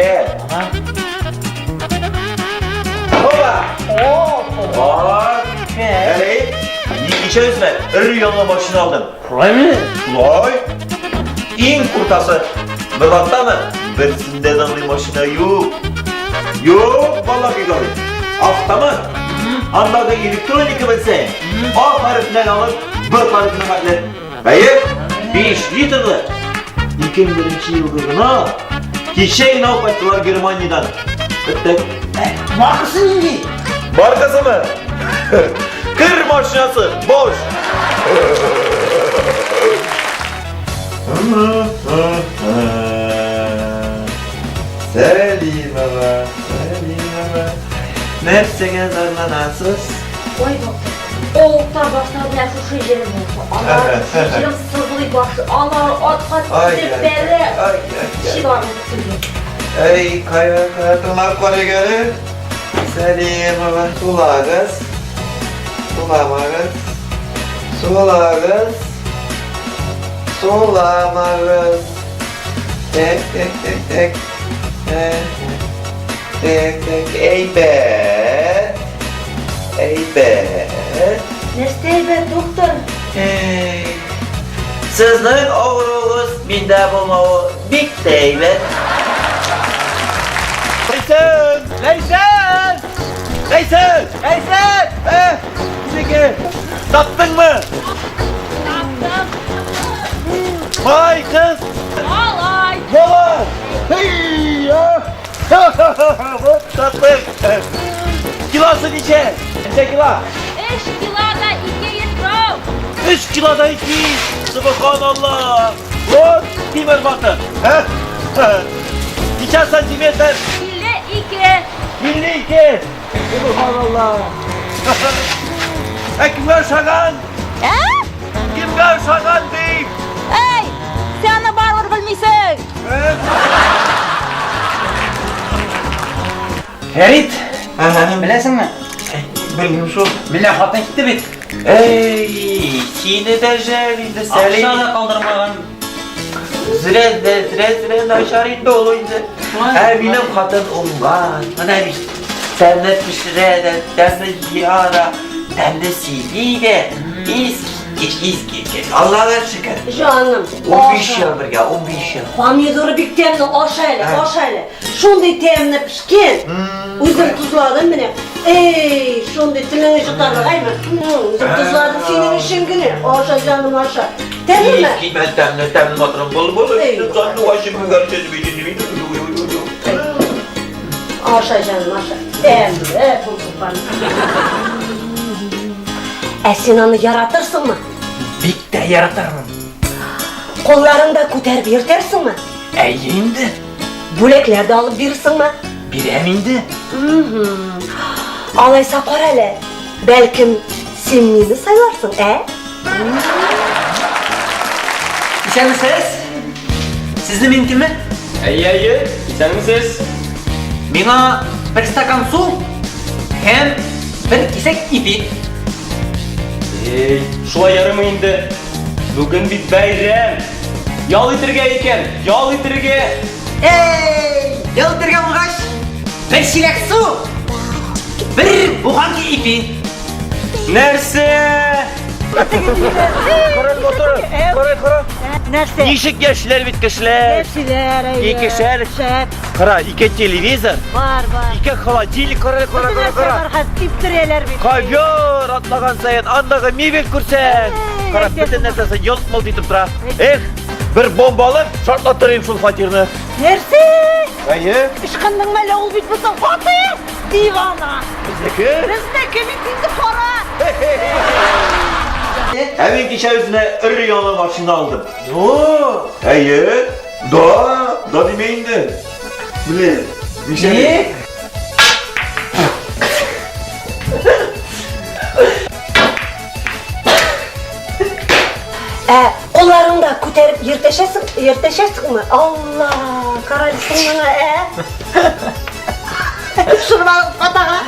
He. Hopa. Bak. Evet. İçerisine ırı yanına başını aldım. Kolay mı? Kolay. İn kurtası. Bırakta mı? Birisinden alayım başına yok. Yok vallahi gari. Hafta mı? Anladı elektronik bilse. O harfinden alıp bu harfine katlet. Hayır. 5 litrli. 2001 yıldızına kişeyi navbattılar Germanya'dan. Bitti. Markası neydi? Markası mı? Kır maşinası boş. Selim'e nefsine zarlanasız. Oy doktor, oğuklar başına bile şu şişerim oldu. Allah şişerim sızlıyı başı. Allah at beri. Şi var mı sızlıyı? Ey kaya tırnak var göre. Selim'e sula kız. Sulama kız. Sula kız. Sulama kız. Tek tek tek tek. Tek tek ey be. Ey be. Nestey be doktor? Hey. Sizning og'rig'ingiz menda bo'lmovi bik deydi. Leysen! Biziki! Taptın mı? Taptım. Vay kız! Alay. Baba! Hey ya! Tatlı! Kilosu nice? Neçe kilo? 5 kiloda 2 3 kiloda 2! Subhanallah! Lan! Demir batı! He? Neçe santimetre? 52. 52! Subhanallah! Kimler şakan? Kimler şakan deyip? Ey, sen de barbar bilmeysin. Ferit, Aha. bilesin mi? Bilmiyorum şu. Bile hatın gitti bit. Ey, sine de jelinde seli. Aşağıda kaldırmadan. Zire aşağıydı oluydu. Her benim kadın umgan. Bana bir senden pişireden, senden yara, senden siliyde. İz. Allah'a şükür. Canım. 15 yıl bir ya, 15 yıl. Pomidoru bir temne aşağıyla. Şunday temne pişkin. Üzüm tuzladın beni. Ey, şunday tilini yutar bakay mı? Üzüm tuzladın senin işin günü. Aşağı canım aşağı. Temne mi? Ben temne oturum bol. Canlı başımı göreceğiz bir. Aşağı canım aşağı. Temne kurban. Sinan'ı yaratırsın mı? Bik de yaratırım. Kollarını da kuter birtersin mi? Indi. Bülekler de alıp birsin mi? Bir emindi. Alaysa kor hele. Belkim simliğini seversin, İçer misiniz? Sizin mümkün mi? İyi, içer misiniz? Bana bir stakan su hem bir kisek ipi. Şula yarım indi. Bugün bir bayram. Yal itirge eken, yal itirge. Ey! Yıldırgan bulgaç! Bir şilek su! Bir buhanki ipi! Nerse? Kara. Nerede? Nişik yaşlar bitkişler. İkişer. Kara, iki televizor. Var. İki холодильник, kara. İptireler bir. Kavyar atlagan sayın, andağı meyve kursen. Kara, bütün nersesi yoltmal deyip dura. Bir bomba alıp şartlattırayım şu fatirini. Nerede? Hayır. Işkındın mele ol bitmesin. Fatih! Divana. Bizdeki. Bizdeki bitindi para. Evin içerisine ırı yanı başını aldım. Yoo! Hayır. Da demeyindi. Bile. Bir şey. Ne? Kollarını da kuterip yırteşesin mi? Allah! Karalısın bana Şunu bana patağa.